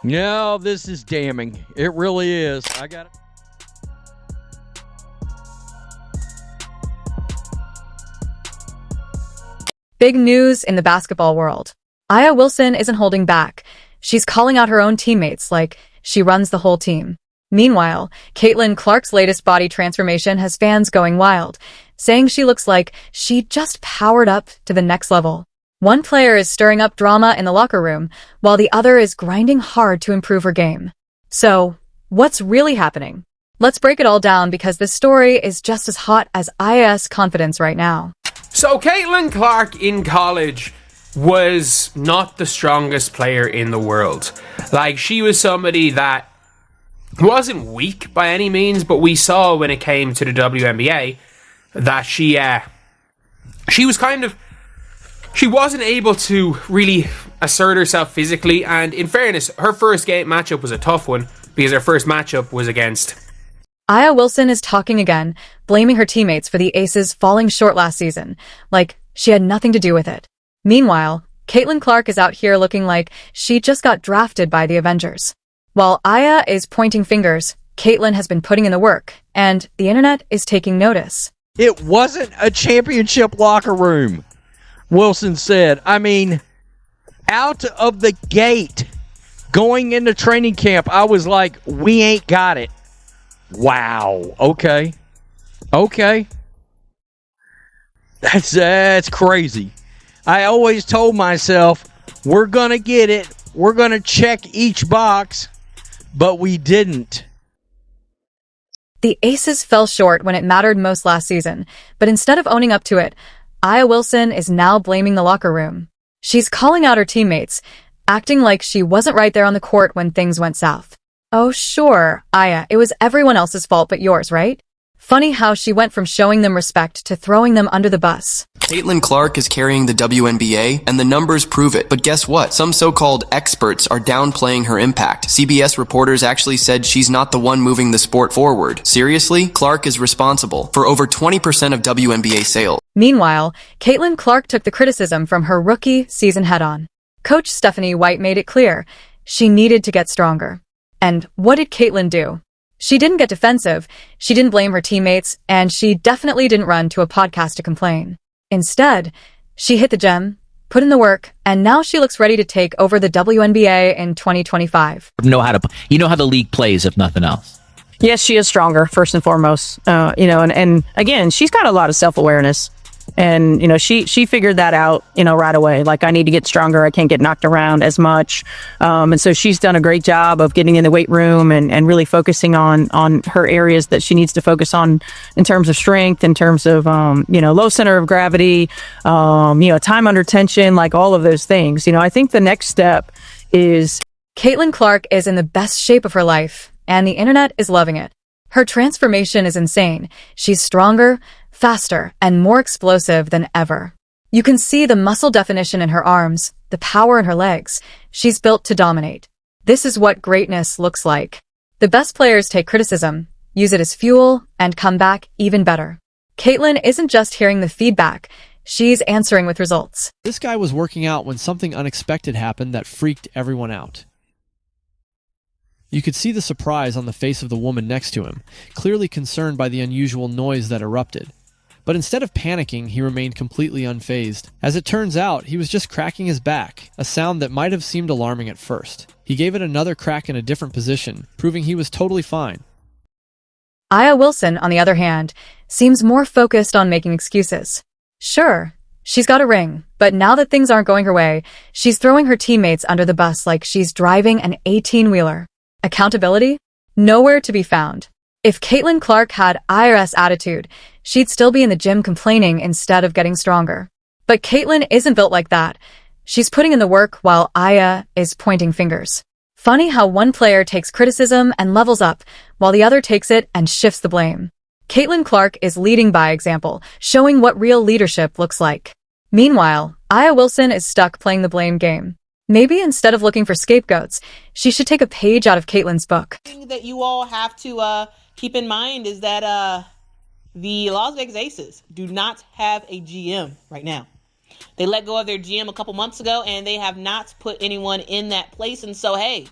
No, this is damning. It really is. I got it. Big news in the basketball world. Aya Wilson isn't holding back. She's calling out her own teammates like she runs the whole team. Meanwhile, Caitlin Clark's latest body transformation has fans going wild, saying she looks like she just powered up to the next level. One player is stirring up drama in the locker room, while the other is grinding hard to improve her game. So, what's really happening? Let's break it all down because this story is just as hot as Aya's confidence right now. So Caitlin Clark in college was not the strongest player in the world. Like, she was somebody that wasn't weak by any means, but we saw when it came to the WNBA that she wasn't able to really assert herself physically, and in fairness, her first game matchup was a tough one because her first matchup was against... Aya Wilson is talking again, blaming her teammates for the Aces falling short last season, like she had nothing to do with it. Meanwhile, Caitlin Clark is out here looking like she just got drafted by the Avengers. While Aya is pointing fingers, Caitlin has been putting in the work, and the internet is taking notice. It wasn't a championship locker room, Wilson said. I mean, out of the gate, going into training camp, I was like, we ain't got it. Wow. Okay. That's crazy. I always told myself, we're going to get it. We're going to check each box, but we didn't. The Aces fell short when it mattered most last season, but instead of owning up to it, Aya Wilson is now blaming the locker room. She's calling out her teammates, acting like she wasn't right there on the court when things went south. Oh, sure, Aya, it was everyone else's fault but yours, right? Funny how she went from showing them respect to throwing them under the bus. Caitlin Clark is carrying the WNBA, and the numbers prove it. But guess what? Some so-called experts are downplaying her impact. CBS reporters actually said she's not the one moving the sport forward. Seriously? Clark is responsible for over 20% of WNBA sales. Meanwhile, Caitlin Clark took the criticism from her rookie season head-on. Coach Stephanie White made it clear she needed to get stronger. And what did Caitlin do? She didn't get defensive, she didn't blame her teammates, and she definitely didn't run to a podcast to complain. Instead, she hit the gym, put in the work, and now she looks ready to take over the WNBA in 2025. You know how the league plays, if nothing else. Yes, she is stronger, first and foremost. And again, she's got a lot of self-awareness. And, she figured that out, right away. Like, I need to get stronger. I can't get knocked around as much. And so she's done a great job of getting in the weight room and really focusing on her areas that she needs to focus on in terms of strength, in terms of, low center of gravity, time under tension, like all of those things. I think the next step is... Caitlin Clark is in the best shape of her life, and the internet is loving it. Her transformation is insane. She's stronger, faster, and more explosive than ever. You can see the muscle definition in her arms, the power in her legs. She's built to dominate. This is what greatness looks like. The best players take criticism, use it as fuel, and come back even better. Caitlin isn't just hearing the feedback, she's answering with results. This guy was working out when something unexpected happened that freaked everyone out. You could see the surprise on the face of the woman next to him, clearly concerned by the unusual noise that erupted. But instead of panicking, he remained completely unfazed. As it turns out, he was just cracking his back, a sound that might have seemed alarming at first. He gave it another crack in a different position, proving he was totally fine. Aya Wilson, on the other hand, seems more focused on making excuses. Sure, she's got a ring, but now that things aren't going her way, she's throwing her teammates under the bus like she's driving an 18-wheeler. Accountability? Nowhere to be found. If Caitlin Clark had IRS attitude, she'd still be in the gym complaining instead of getting stronger. But Caitlin isn't built like that. She's putting in the work while Aya is pointing fingers. Funny how one player takes criticism and levels up, while the other takes it and shifts the blame. Caitlin Clark is leading by example, showing what real leadership looks like. Meanwhile, Aya Wilson is stuck playing the blame game. Maybe instead of looking for scapegoats, she should take a page out of Caitlin's book. The thing that you all have to keep in mind is that the Las Vegas Aces do not have a GM right now. They let go of their GM a couple months ago, and they have not put anyone in that place. And so, hey,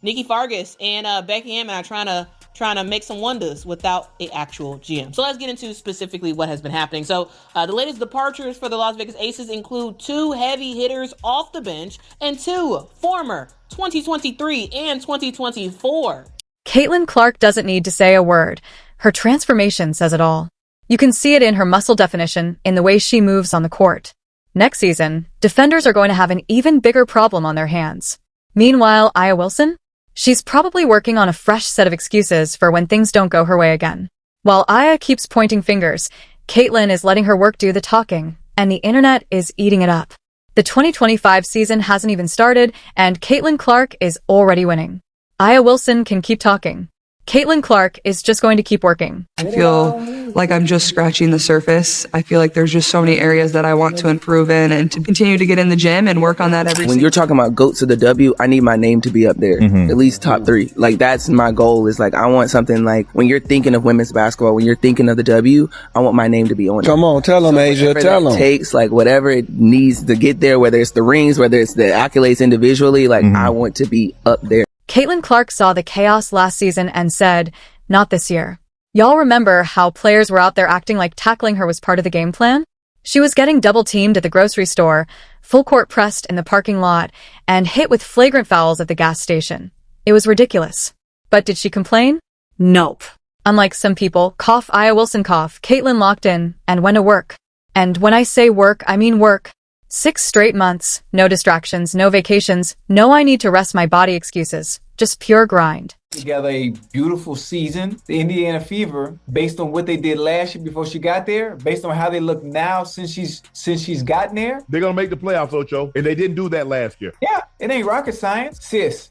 Nikki Fargas and Becky Hammon are trying to make some wonders without an actual GM. So let's get into specifically what has been happening. So the latest departures for the Las Vegas Aces include 2 heavy hitters off the bench and 2 former 2023 and 2024. Caitlin Clark doesn't need to say a word. Her transformation says it all. You can see it in her muscle definition, in the way she moves on the court. Next season, defenders are going to have an even bigger problem on their hands. Meanwhile, Aya Wilson? She's probably working on a fresh set of excuses for when things don't go her way again. While Aya keeps pointing fingers, Caitlin is letting her work do the talking, and the internet is eating it up. The 2025 season hasn't even started, and Caitlin Clark is already winning. Aya Wilson can keep talking. Caitlin Clark is just going to keep working. I feel like I'm just scratching the surface. I feel like there's just so many areas that I want to improve in and to continue to get in the gym and work on that every When you're talking about GOATs of the W, I need my name to be up there, at least top 3. Like, that's my goal, is like, I want something like, when you're thinking of women's basketball, when you're thinking of the W, I want my name to be on it. Come on, tell them, Asia, tell them. Takes, like, whatever it needs to get there, whether it's the rings, whether it's the accolades individually, like, I want to be up there. Caitlin Clark saw the chaos last season and said, "Not this year." Y'all remember how players were out there acting like tackling her was part of the game plan? She was getting double-teamed at the grocery store, full-court pressed in the parking lot, and hit with flagrant fouls at the gas station. It was ridiculous. But did she complain? Nope. Unlike some people, Aya Wilson, Caitlin locked in and went to work. And when I say work, I mean work. 6 straight months, no distractions, no vacations, no I need to rest my body excuses, just pure grind. Together a beautiful season. The Indiana Fever, based on what they did last year before she got there, based on how they look now since she's gotten there. They're gonna make the playoffs, Ocho, and they didn't do that last year. Yeah, it ain't rocket science. Sis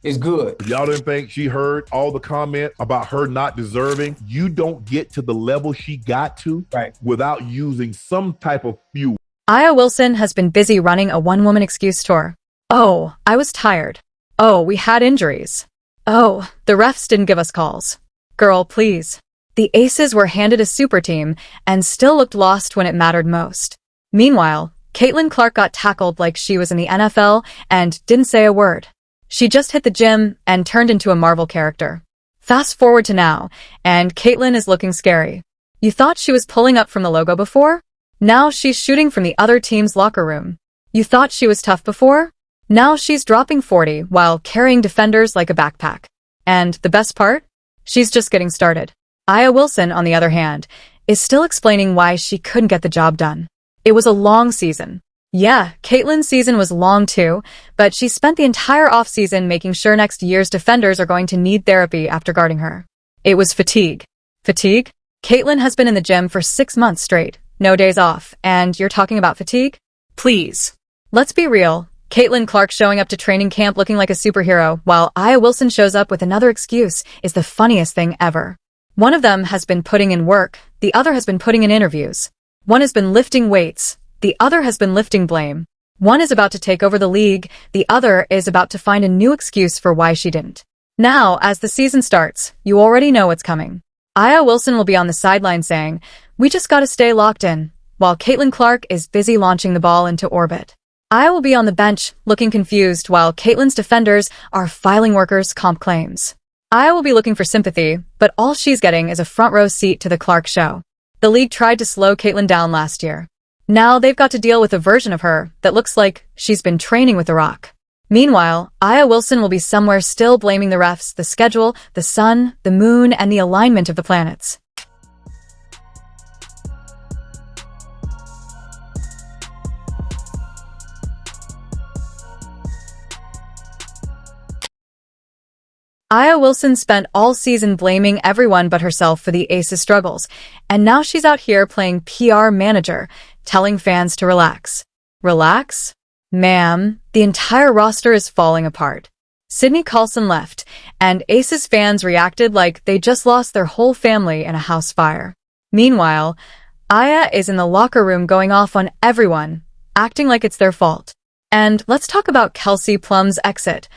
is good. If y'all didn't think she heard all the comment about her not deserving, you don't get to the level she got to without using some type of fuel. Aya Wilson has been busy running a one-woman excuse tour. Oh, I was tired. Oh, we had injuries. Oh, the refs didn't give us calls. Girl, please. The Aces were handed a super team and still looked lost when it mattered most. Meanwhile, Caitlin Clark got tackled like she was in the NFL and didn't say a word. She just hit the gym and turned into a Marvel character. Fast forward to now, and Caitlin is looking scary. You thought she was pulling up from the logo before? Now she's shooting from the other team's locker room. You thought she was tough before? Now she's dropping 40 while carrying defenders like a backpack. And the best part? She's just getting started. Aya Wilson, on the other hand, is still explaining why she couldn't get the job done. It was a long season. Yeah, Caitlin's season was long too, but she spent the entire offseason making sure next year's defenders are going to need therapy after guarding her. It was fatigue. Fatigue? Caitlin has been in the gym for 6 months straight. No days off, and you're talking about fatigue? Please. Let's be real. Caitlin Clark showing up to training camp looking like a superhero, while Aya Wilson shows up with another excuse, is the funniest thing ever. One of them has been putting in work, the other has been putting in interviews. One has been lifting weights, the other has been lifting blame. One is about to take over the league, the other is about to find a new excuse for why she didn't. Now, as the season starts, you already know what's coming. Aya Wilson will be on the sideline saying, "We just gotta stay locked in," while Caitlin Clark is busy launching the ball into orbit. Aya will be on the bench, looking confused, while Caitlin's defenders are filing workers' comp claims. Aya will be looking for sympathy, but all she's getting is a front row seat to the Clark show. The league tried to slow Caitlin down last year. Now they've got to deal with a version of her that looks like she's been training with The Rock. Meanwhile, Aya Wilson will be somewhere still blaming the refs, the schedule, the sun, the moon, and the alignment of the planets. Aya Wilson spent all season blaming everyone but herself for the Aces' struggles, and now she's out here playing PR manager, telling fans to relax. Relax? Ma'am, the entire roster is falling apart. Sydney Carlson left, and Aces fans reacted like they just lost their whole family in a house fire. Meanwhile, Aya is in the locker room going off on everyone, acting like it's their fault. And let's talk about Kelsey Plum's exit.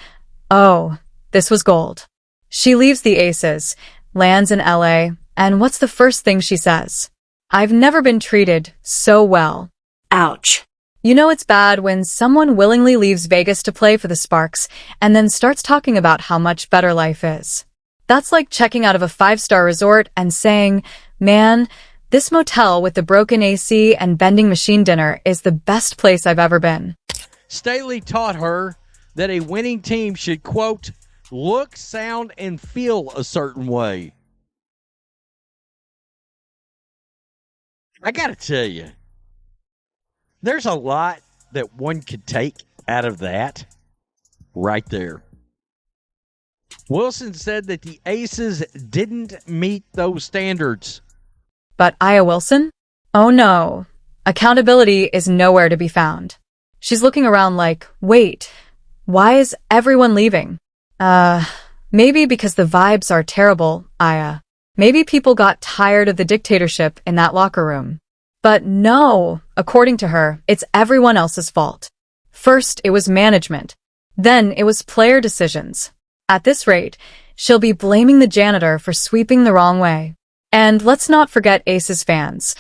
Oh, this was gold. She leaves the Aces, lands in LA, and what's the first thing she says? "I've never been treated so well." Ouch. You know it's bad when someone willingly leaves Vegas to play for the Sparks and then starts talking about how much better life is. That's like checking out of a 5-star resort and saying, man, this motel with the broken AC and vending machine dinner is the best place I've ever been. Staley taught her that a winning team should, quote, look, sound, and feel a certain way. I gotta tell you, there's a lot that one could take out of that right there. Wilson said that the Aces didn't meet those standards. But Aya Wilson? Oh no. Accountability is nowhere to be found. She's looking around like, wait, why is everyone leaving? Maybe because the vibes are terrible, Aya. Maybe people got tired of the dictatorship in that locker room. But no, according to her, it's everyone else's fault. First, it was management. Then it was player decisions. At this rate, she'll be blaming the janitor for sweeping the wrong way. And let's not forget Aces fans.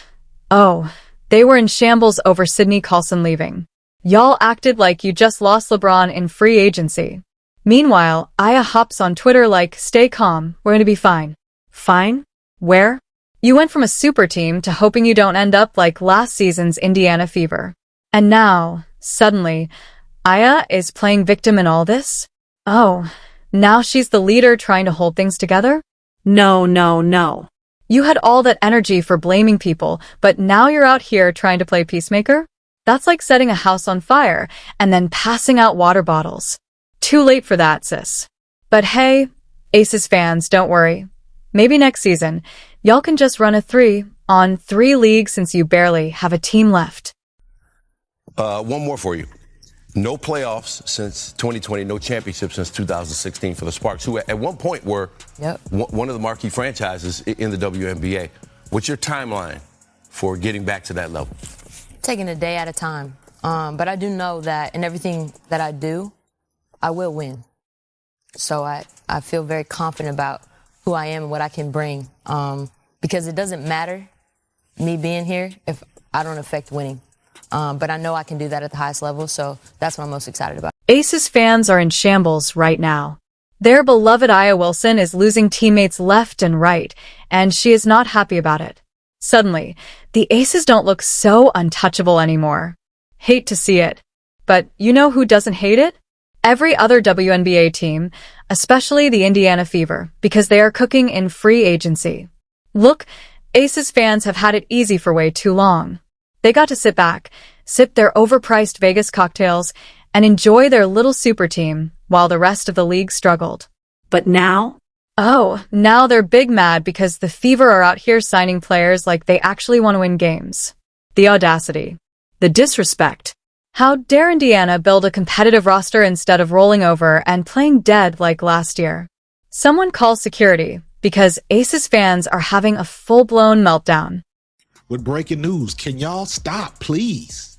Oh, they were in shambles over Sydney Colson leaving. Y'all acted like you just lost LeBron in free agency. Meanwhile, Aya hops on Twitter like, stay calm, we're gonna be fine. Fine? Where? You went from a super team to hoping you don't end up like last season's Indiana Fever. And now, suddenly, Aya is playing victim in all this? Oh, now she's the leader trying to hold things together? No, no, no. You had all that energy for blaming people, but now you're out here trying to play peacemaker? That's like setting a house on fire and then passing out water bottles. Too late for that, sis. But hey, Aces fans, don't worry. Maybe next season, y'all can just run a 3-on-3 league since you barely have a team left. One more for you. No playoffs since 2020, no championship since 2016 for the Sparks, who at one point were one of the marquee franchises in the WNBA. What's your timeline for getting back to that level? Taking a day at a time. But I do know that in everything that I do, I will win. So I feel very confident about who I am and what I can bring. Because it doesn't matter me being here if I don't affect winning. But I know I can do that at the highest level, so that's what I'm most excited about. Aces fans are in shambles right now. Their beloved Aya Wilson is losing teammates left and right, and she is not happy about it. Suddenly, the Aces don't look so untouchable anymore. Hate to see it. But you know who doesn't hate it? Every other WNBA team, especially the Indiana Fever, because they are cooking in free agency. Look, Aces fans have had it easy for way too long. They got to sit back, sip their overpriced Vegas cocktails, and enjoy their little super team while the rest of the league struggled. But now? Oh, now they're big mad because the Fever are out here signing players like they actually want to win games. The audacity. The disrespect. How dare Indiana build a competitive roster instead of rolling over and playing dead like last year? Someone call security because Aces fans are having a full-blown meltdown. With breaking news, can y'all stop, please?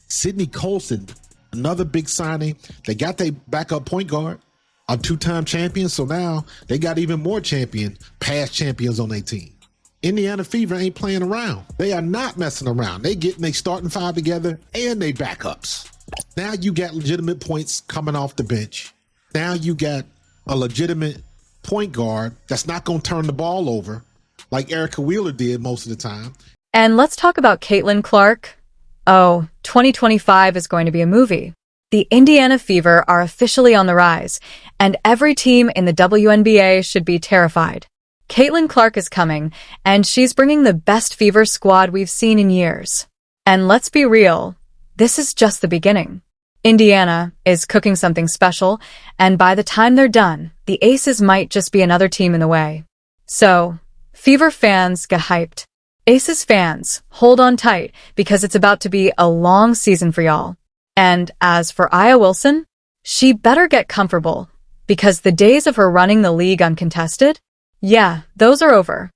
Sydney Colson, another big signing. They got their backup point guard, a 2-time champion, so now they got even more past champions on their team. Indiana Fever ain't playing around. They are not messing around. They getting their starting 5 together and they backups. Now you got legitimate points coming off the bench. Now you got a legitimate point guard that's not going to turn the ball over like Erica Wheeler did most of the time. And let's talk about Caitlin Clark. Oh, 2025 is going to be a movie. The Indiana Fever are officially on the rise, and every team in the WNBA should be terrified. Caitlin Clark is coming, and she's bringing the best Fever squad we've seen in years. And let's be real, this is just the beginning. Indiana is cooking something special, and by the time they're done, the Aces might just be another team in the way. So, Fever fans, get hyped. Aces fans, hold on tight, because it's about to be a long season for y'all. And as for Aya Wilson, she better get comfortable, because the days of her running the league uncontested, yeah, those are over.